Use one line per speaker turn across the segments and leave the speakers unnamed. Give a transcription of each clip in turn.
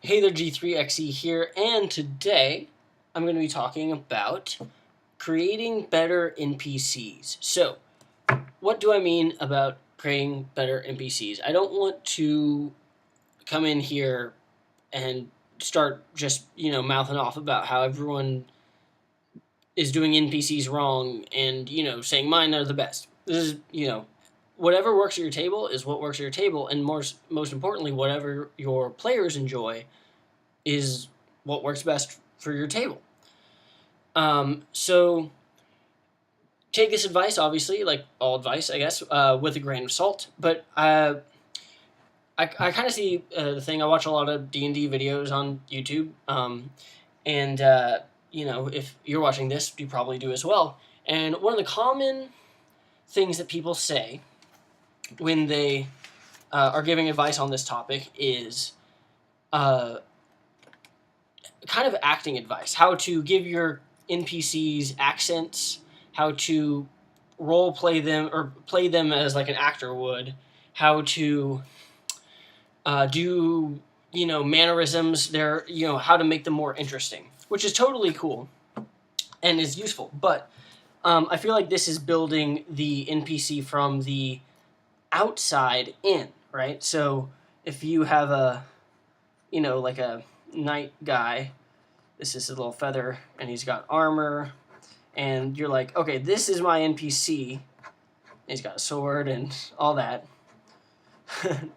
Hey there, G3XE here, and today I'm going to be talking about creating better NPCs. So, what do I mean about creating better NPCs? I don't want to come in here and start just, mouthing off about how everyone is doing NPCs wrong and, saying mine are the best. This is, whatever works at your table is what works at your table, and most importantly, whatever your players enjoy is what works best for your table. So take this advice, obviously, like all advice, I guess, with a grain of salt. But I kind of see the thing. I watch a lot of D&D videos on YouTube, and if you're watching this, you probably do as well. And one of the common things that people say when they are giving advice on this topic is kind of acting advice, how to give your NPCs accents, how to role play them or play them as like an actor would, how to do mannerisms, how to make them more interesting, which is totally cool and is useful. But I feel like this is building the NPC from the outside in, right? So if you have like a knight guy, this is his little feather, and he's got armor, and you're like, okay, this is my NPC. He's got a sword and all that. And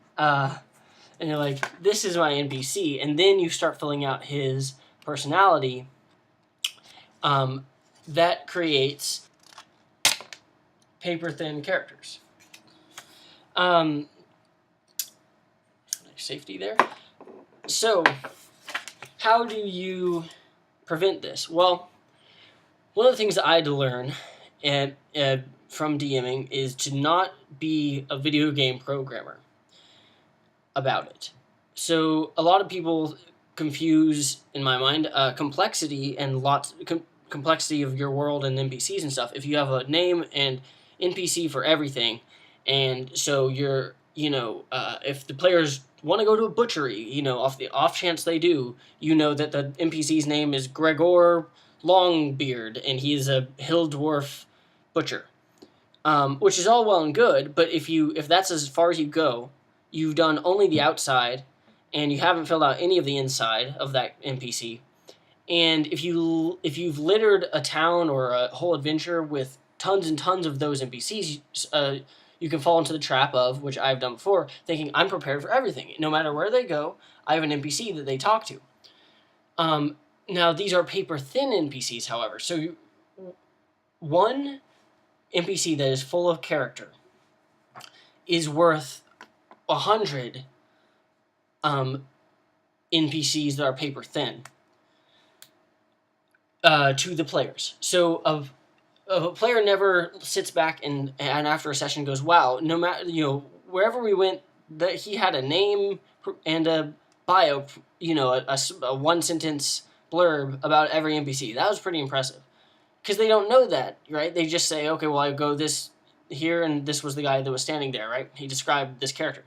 you're like, this is my NPC, and then you start filling out his personality. That creates paper-thin characters. Safety there. So, how do you prevent this? Well, one of the things that I had to learn from DMing is to not be a video game programmer about it. So a lot of people confuse, in my mind, complexity and complexity of your world and NPCs and stuff. If you have a name and NPC for everything, and so you're, if the players want to go to a butchery, off the off chance they do, that the NPC's name is Gregor Longbeard, and he is a hill dwarf butcher, which is all well and good. But if that's as far as you go, you've done only the outside, and you haven't filled out any of the inside of that NPC. And if you've littered a town or a whole adventure with tons and tons of those NPCs, you can fall into the trap of, which I've done before, thinking I'm prepared for everything. No matter where they go, I have an NPC that they talk to. Now, these are paper-thin NPCs, however. So one NPC that is full of character is worth 100 NPCs that are paper-thin to the players. So a player never sits back and after a session goes, wow, no matter, wherever we went, that he had a name and a bio, a one-sentence blurb about every NPC. That was pretty impressive. Because they don't know that, right? They just say, okay, well, I go this here, and this was the guy that was standing there, right? He described this character.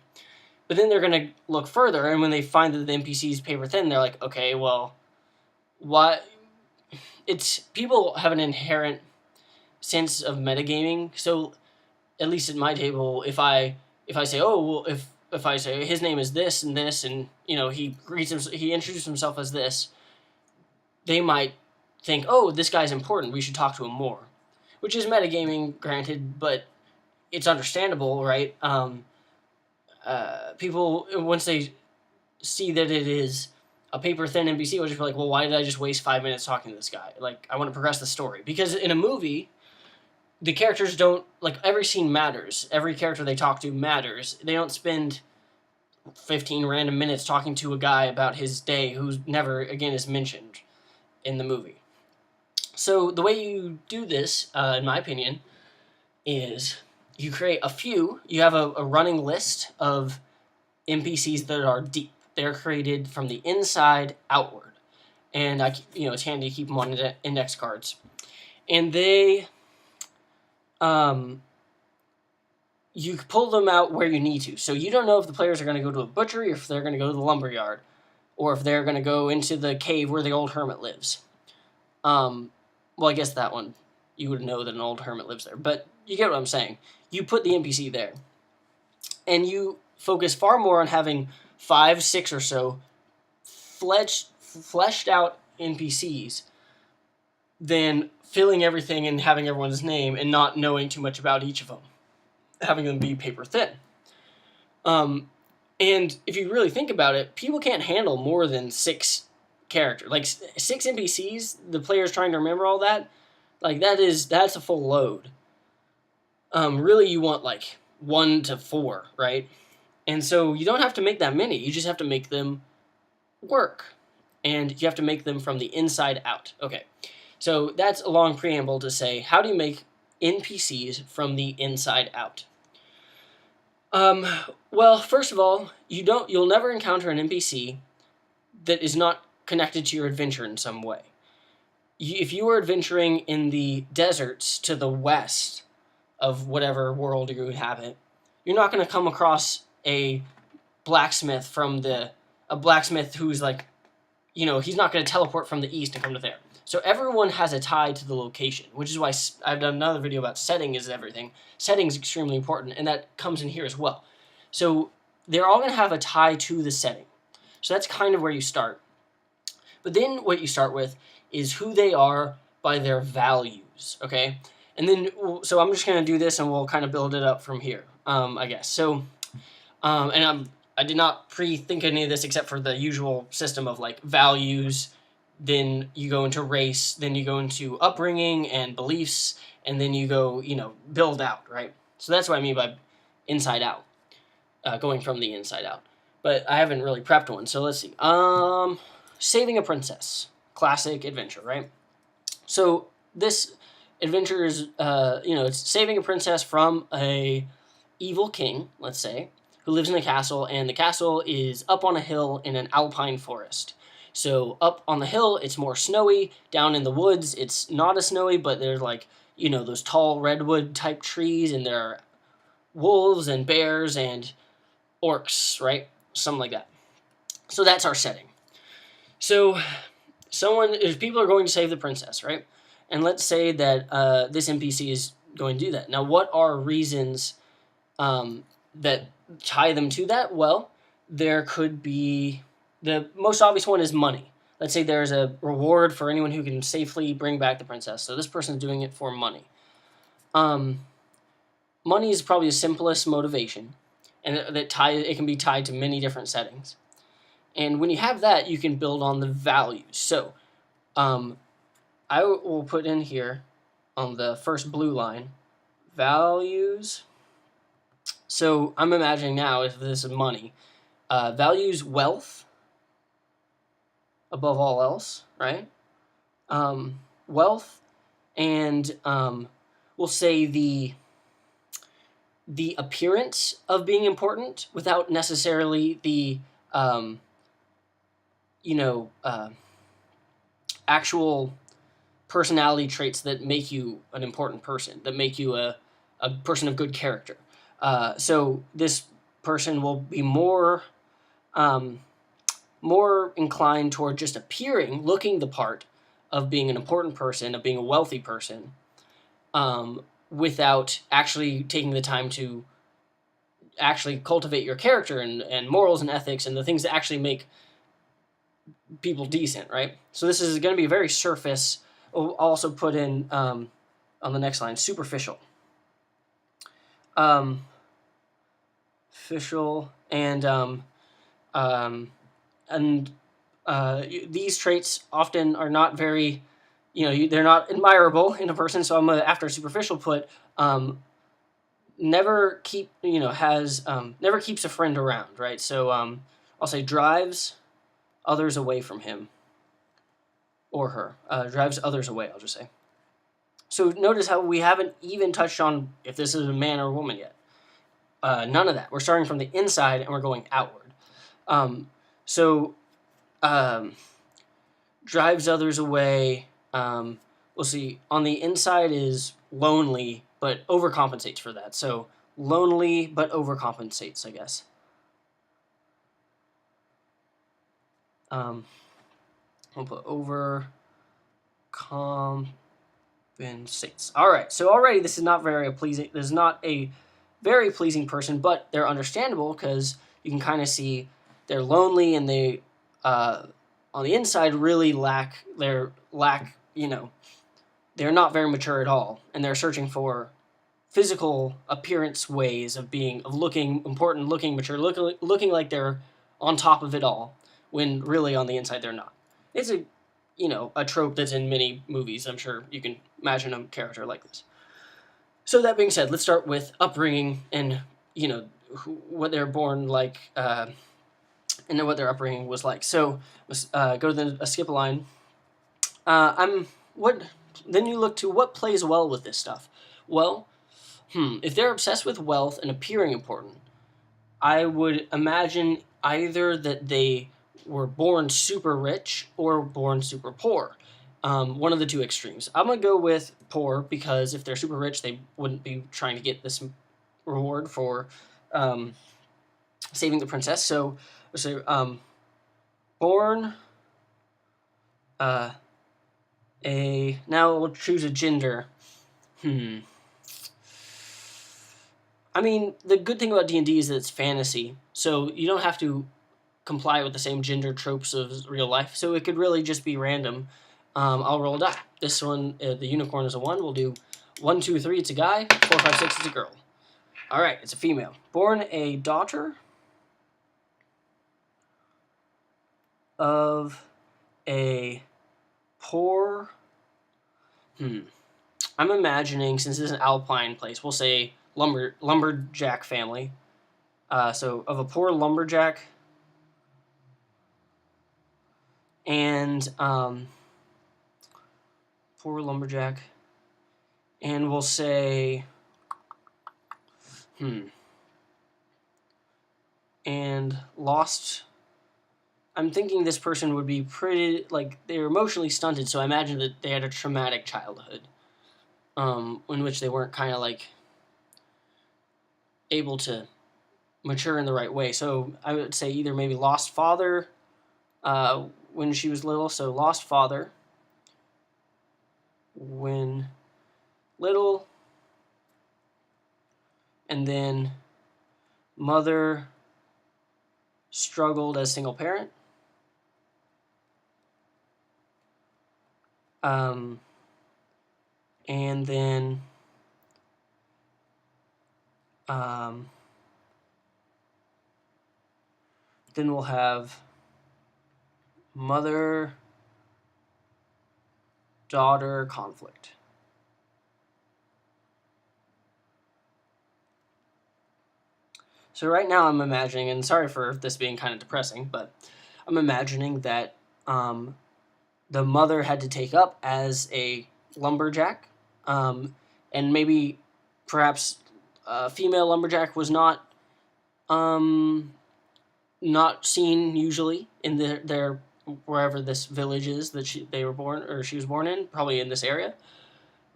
But then they're going to look further, and when they find that the NPC is paper-thin, they're like, okay, well, what? People have an inherent sense of metagaming. So at least at my table, if I say, oh, well, if I say his name is this, and he introduced himself as this, they might think, oh, this guy's important, we should talk to him more, which is metagaming, granted, but it's understandable, right? People, once they see that it is a paper-thin NPC, will just be like, well, why did I just waste 5 minutes talking to this guy? Like, I want to progress the story. Because in a movie, the characters don't, like, every scene matters. Every character they talk to matters. They don't spend 15 random minutes talking to a guy about his day who's never, again, is mentioned in the movie. So the way you do this, in my opinion, is you create you have a running list of NPCs that are deep. They're created from the inside outward. And, it's handy to keep them on index cards. And they, you pull them out where you need to. So you don't know if the players are going to go to a butchery or if they're going to go to the lumberyard. or if they're going to go into the cave where the old hermit lives. Well, I guess that one, you would know that an old hermit lives there, but you get what I'm saying. You put the NPC there, and you focus far more on having 5, 6 or so fleshed out NPCs than filling everything and having everyone's name and not knowing too much about each of them, having them be paper thin. And if you really think about it, people can't handle more than 6 characters. Like 6 NPCs, the player's trying to remember all that. Like that's a full load. Really, you want like 1 to 4, right? And so you don't have to make that many. You just have to make them work. And you have to make them from the inside out. Okay, so that's a long preamble to say, how do you make NPCs from the inside out? Well, first of all, you'll never encounter an NPC that is not connected to your adventure in some way. If you are adventuring in the deserts to the west of whatever world you inhabit, you're not going to come across a blacksmith who's like, he's not going to teleport from the east and come to there. So everyone has a tie to the location, which is why I've done another video about setting is everything. Setting is extremely important, and that comes in here as well. So they're all going to have a tie to the setting. So that's kind of where you start. But then what you start with is who they are by their values, okay? And then, so I'm just going to do this, and we'll kind of build it up from here, I guess. So, and I did not pre-think any of this except for the usual system of like values. Then you go into race, then you go into upbringing and beliefs, and then you go, build out, right? So that's what I mean by inside out, going from the inside out. But I haven't really prepped one, so let's see. Saving a princess, classic adventure, right? So this adventure is, it's saving a princess from a evil king, let's say, who lives in a castle, and the castle is up on a hill in an alpine forest. So up on the hill, it's more snowy. Down in the woods, it's not as snowy, but there's like, those tall redwood type trees, and there are wolves and bears and orcs, right? Something like that. So that's our setting. So if people are going to save the princess, right? And let's say that this NPC is going to do that. Now, what are reasons that tie them to that? Well, there could be... The most obvious one is money. Let's say there's a reward for anyone who can safely bring back the princess. So this person's doing it for money. Money is probably the simplest motivation, and it can be tied to many different settings. And when you have that, you can build on the values. So I will put in here on the first blue line, values. So I'm imagining now, if this is money, values wealth above all else, right? Wealth, and we'll say the appearance of being important without necessarily the actual personality traits that make you an important person, that make you a person of good character. So this person will be more inclined toward just looking the part of being an important person, of being a wealthy person, without actually taking the time to actually cultivate your character and morals and ethics and the things that actually make people decent, right? So this is going to be very surface. I'll also put in, on the next line, superficial. Official, and these traits often are not very, they're not admirable in a person. So I'm gonna, after superficial, put never keeps a friend around, right? So I'll say drives others away from him or her. Drives others away, I'll just say. So notice how we haven't even touched on if this is a man or a woman yet. None of that. We're starting from the inside and we're going outward. Drives others away. We'll see. On the inside is lonely, but overcompensates for that. So lonely, but overcompensates, I guess. We'll put overcompensates. All right, so already this is not very pleasing. This is not a very pleasing person, but they're understandable because you can kind of see they're lonely and they, on the inside, really lack. They're not very mature at all, and they're searching for physical appearance ways of looking important, looking mature, looking like they're on top of it all, when really on the inside they're not. It's a trope that's in many movies. I'm sure you can imagine a character like this. So that being said, let's start with upbringing and what they're born like, and then what their upbringing was like. So go to skip a line. Then you look to what plays well with this stuff. Well, if they're obsessed with wealth and appearing important, I would imagine either that they were born super rich or born super poor. One of the two extremes. I'm going to go with poor because if they're super rich, they wouldn't be trying to get this reward for saving the princess. So born now we'll choose a gender. I mean, the good thing about D&D is that it's fantasy, so you don't have to comply with the same gender tropes of real life, so it could really just be random. I'll roll a die. This one, the unicorn is a 1. We'll do 1, 2, 3, it's a guy. 4, 5, 6, it's a girl. All right, it's a female. Born a daughter of a poor... I'm imagining, since this is an alpine place, we'll say lumberjack family. So of a poor lumberjack, and poor lumberjack, and we'll say, and lost. I'm thinking this person would be pretty, like, they're emotionally stunted, so I imagine that they had a traumatic childhood, in which they weren't kind of, like, able to mature in the right way. So I would say either maybe lost father when she was little, so lost father when little, and then mother struggled as single parent. And then we'll have mother-daughter conflict. So right now I'm imagining, and sorry for this being kind of depressing, but I'm imagining that the mother had to take up as a lumberjack, and maybe perhaps a female lumberjack was not seen usually in their wherever this village is that she was born in, probably in this area.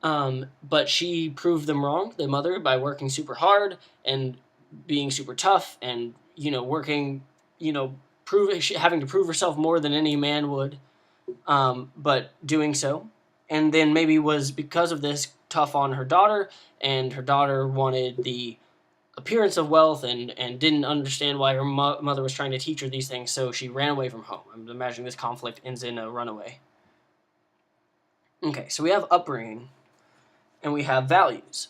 But she proved them wrong, the mother, by working super hard and being super tough and working, having to prove herself more than any man would. But doing so, and then maybe was because of this tough on her daughter, and her daughter wanted the appearance of wealth and didn't understand why her mother was trying to teach her these things, so she ran away from home. I'm imagining this conflict ends in a runaway. Okay, so we have upbringing, and we have values.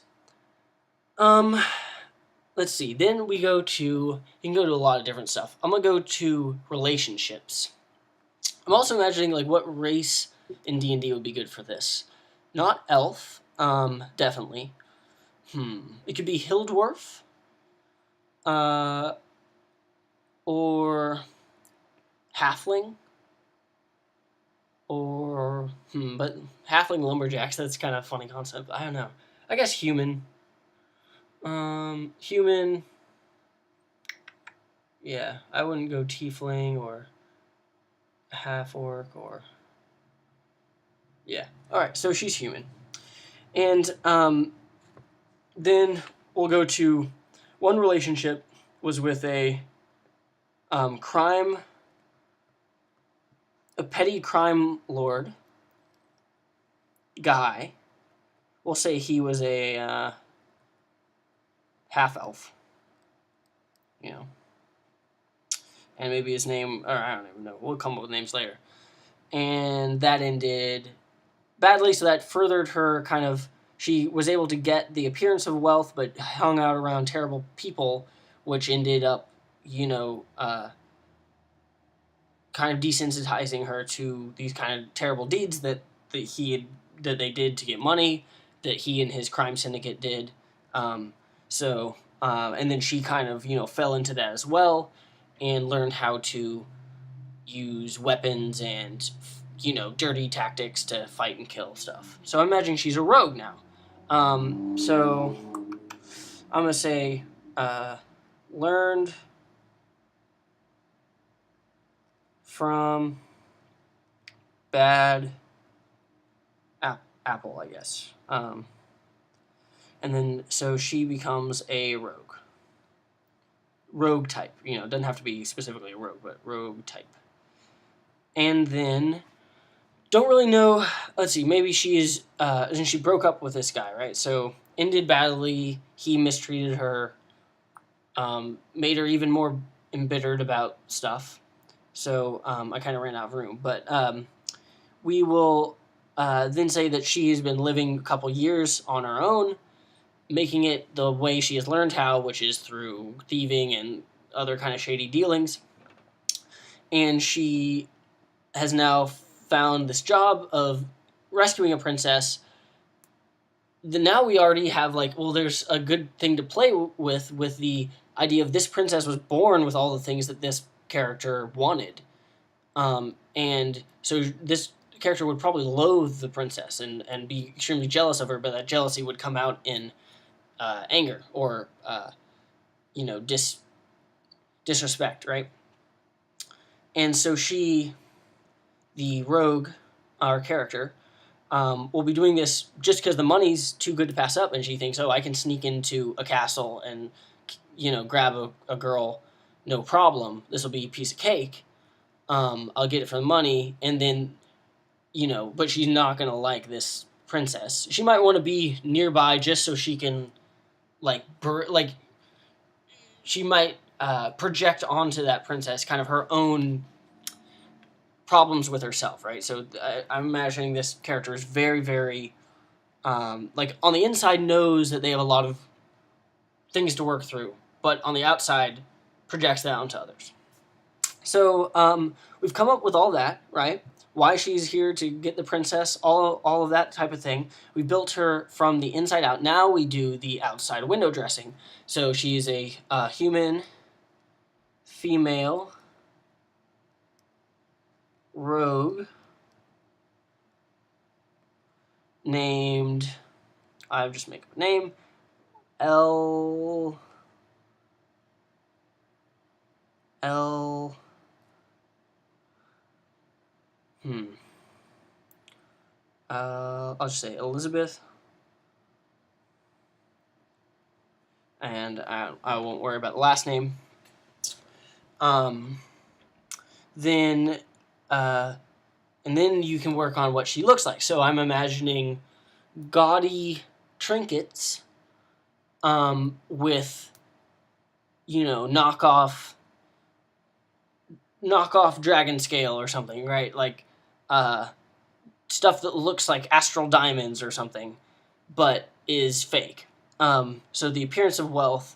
Let's see, then we go to, you can go to a lot of different stuff. I'm going to go to relationships. I'm also imagining, like, what race in D&D would be good for this. Not elf, definitely. It could be hill dwarf, or halfling, or, but halfling lumberjacks, that's kind of a funny concept. I don't know. I guess human. Human, yeah, I wouldn't go tiefling or half-orc or... Yeah. Alright, so she's human. And then we'll go to... One relationship was with a crime a petty crime lord guy. We'll say he was a half elf, you know, and maybe his name, or I don't even know. We'll come up with names later. And that ended badly, so that furthered her kind of. She was able to get the appearance of wealth, but hung out around terrible people, which ended up, kind of desensitizing her to these kind of terrible deeds that they did to get money, that he and his crime syndicate did. And then she kind of fell into that as well, and learned how to use weapons and dirty tactics to fight and kill stuff. So I'm imagining she's a rogue now. So I'm gonna say learned from bad apple, I guess. And then so she becomes a rogue. Rogue type. Doesn't have to be specifically a rogue, but rogue type. And then don't really know. Let's see. Maybe she broke up with this guy, right? So ended badly. He mistreated her. Made her even more embittered about stuff. So I kind of ran out of room. But we will then say that she has been living a couple years on her own, making it the way she has learned how, which is through thieving and other kind of shady dealings. And she has now found this job of rescuing a princess. Now we already have there's a good thing to play with the idea of this princess was born with all the things that this character wanted. And so this character would probably loathe the princess and be extremely jealous of her, but that jealousy would come out in anger or disrespect, right? And so she, the rogue, our character, will be doing this just because the money's too good to pass up, and she thinks, I can sneak into a castle and grab a girl, no problem. This will be a piece of cake. I'll get it for the money, and then but she's not gonna like this princess. She might want to be nearby just so she can she might project onto that princess kind of her own problems with herself, right? So I'm imagining this character is very, very on the inside knows that they have a lot of things to work through, but on the outside projects that onto others. So we've come up with all that, right? Why she's here to get the princess, all of that type of thing. We built her from the inside out. Now we do the outside window dressing. So she's a human, female, rogue, named, I'll just make up a name, L. I'll just say Elizabeth, and I won't worry about the last name. Then you can work on what she looks like. So I'm imagining gaudy trinkets, with, knockoff dragon scale or something, right? Stuff that looks like astral diamonds or something, but is fake. So the appearance of wealth,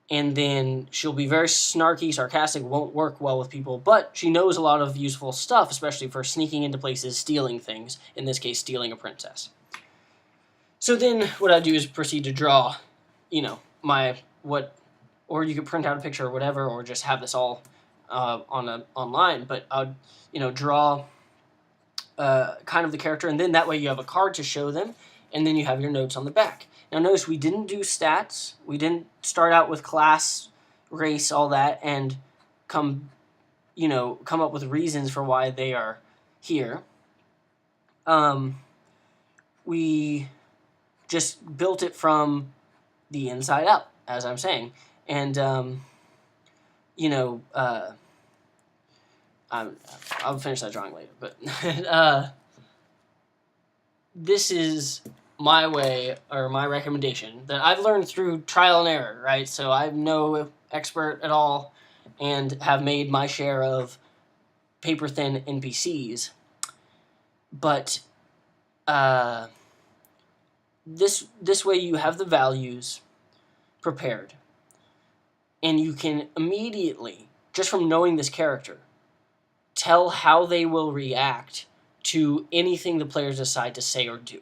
and then she'll be very snarky, sarcastic, won't work well with people, but she knows a lot of useful stuff, especially for sneaking into places, stealing things, in this case, stealing a princess. So then what I do is proceed to draw, or you could print out a picture or whatever, or just have this all online, but I'd, draw kind of the character, and then that way you have a card to show them, and then you have your notes on the back. Now notice we didn't do stats. We didn't start out with class, race, all that, and come up with reasons for why they are here. We just built it from the inside out, as I'm saying. And, I'll finish that drawing later, but this is my way, or my recommendation, that I've learned through trial and error, right? So I'm no expert at all, and have made my share of paper-thin NPCs, but this way you have the values prepared, and you can immediately, just from knowing this character, tell how they will react to anything the players decide to say or do.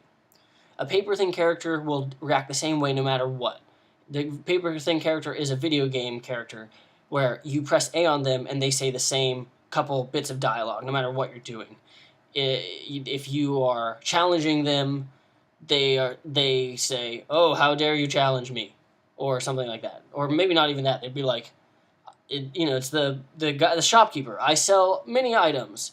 A paper-thin character will react the same way no matter what. The paper-thin character is a video game character where you press A on them and they say the same couple bits of dialogue no matter what you're doing. If you are challenging them, they say, "Oh, how dare you challenge me," or something like that. Or maybe not even that. They'd be like, it's the guy, the shopkeeper. "I sell many items,"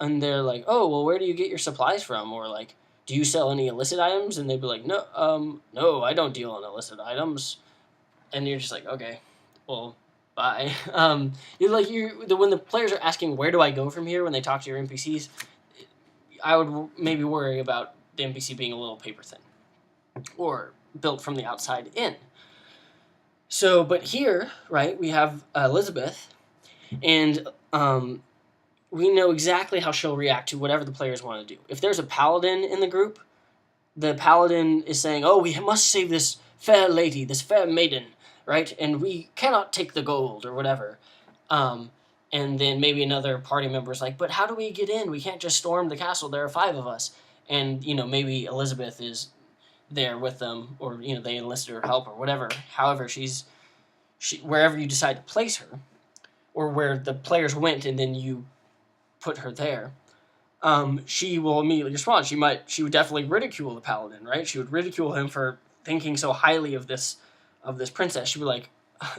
and they're like, "Oh, well, where do you get your supplies from?" Or like, "Do you sell any illicit items?" And they'd be like, "No, I don't deal in illicit items." And you're just like, "Okay, well, bye." When the players are asking, "Where do I go from here?" when they talk to your NPCs, I would maybe worry about the NPC being a little paper thin or built from the outside in. So, but here, right, we have Elizabeth, and we know exactly how she'll react to whatever the players want to do. If there's a paladin in the group, the paladin is saying, "Oh, we must save this fair lady, this fair maiden, right? And we cannot take the gold," or whatever. And then maybe another party member is like, "But how do we get in? We can't just storm the castle. There are 5 of us." And, maybe Elizabeth is there with them, or, they enlisted her help or whatever. However, wherever you decide to place her, or where the players went and then you put her there, she will immediately respond. She would definitely ridicule the paladin, right? She would ridicule him for thinking so highly of this princess. She'd be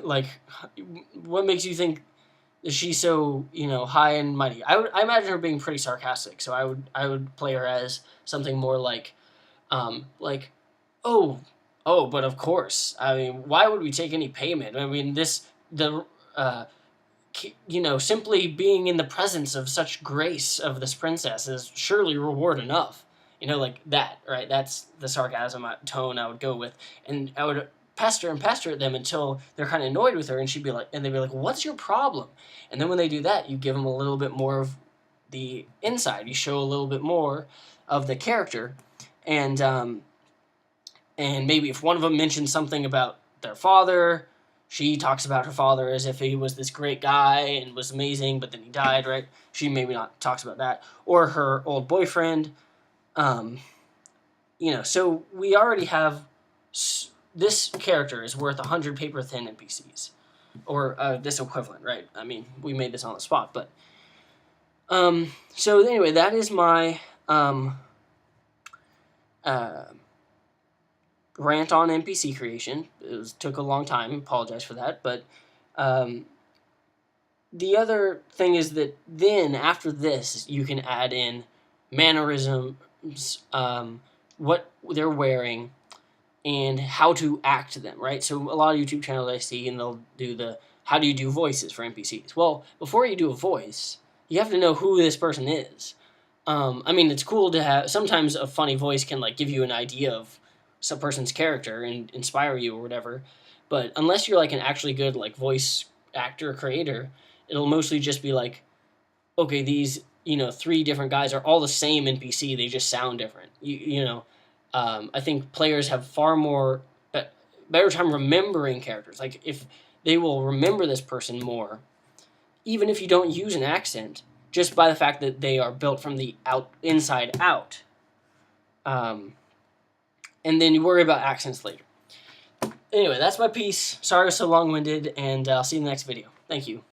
like, "What makes you think is she so, high and mighty?" I imagine her being pretty sarcastic, so I would play her as something more like, "Oh, but of course. I mean, why would we take any payment? I mean, simply being in the presence of such grace of this princess is surely reward enough." Like that, right? That's the sarcasm tone I would go with, and I would pester and pester at them until they're kind of annoyed with her, and they'd be like, "What's your problem?" And then when they do that, you give them a little bit more of the inside. You show a little bit more of the character, and maybe if one of them mentions something about their father, she talks about her father as if he was this great guy and was amazing, but then he died, right? She maybe not talks about that. Or her old boyfriend. So we already have... This character is worth 100 paper-thin NPCs. Or this equivalent, right? I mean, we made this on the spot, but... So anyway, that is my... rant on NPC creation. It took a long time. Apologize for that. But the other thing is that then, after this, you can add in mannerisms, what they're wearing, and how to act them, right? So a lot of YouTube channels I see, and they'll do how do you do voices for NPCs? Well, before you do a voice, you have to know who this person is. It's cool to have... Sometimes a funny voice can, give you an idea of some person's character and inspire you or whatever, but unless you're an actually good voice actor creator, it'll mostly just be okay, these 3 different guys are all the same NPC, they just sound different. I think players have far more better time remembering characters. If they will remember this person more, even if you don't use an accent, just by the fact that they are built from the inside out. And then you worry about accents later. Anyway, that's my piece. Sorry I was so long-winded, and I'll see you in the next video. Thank you.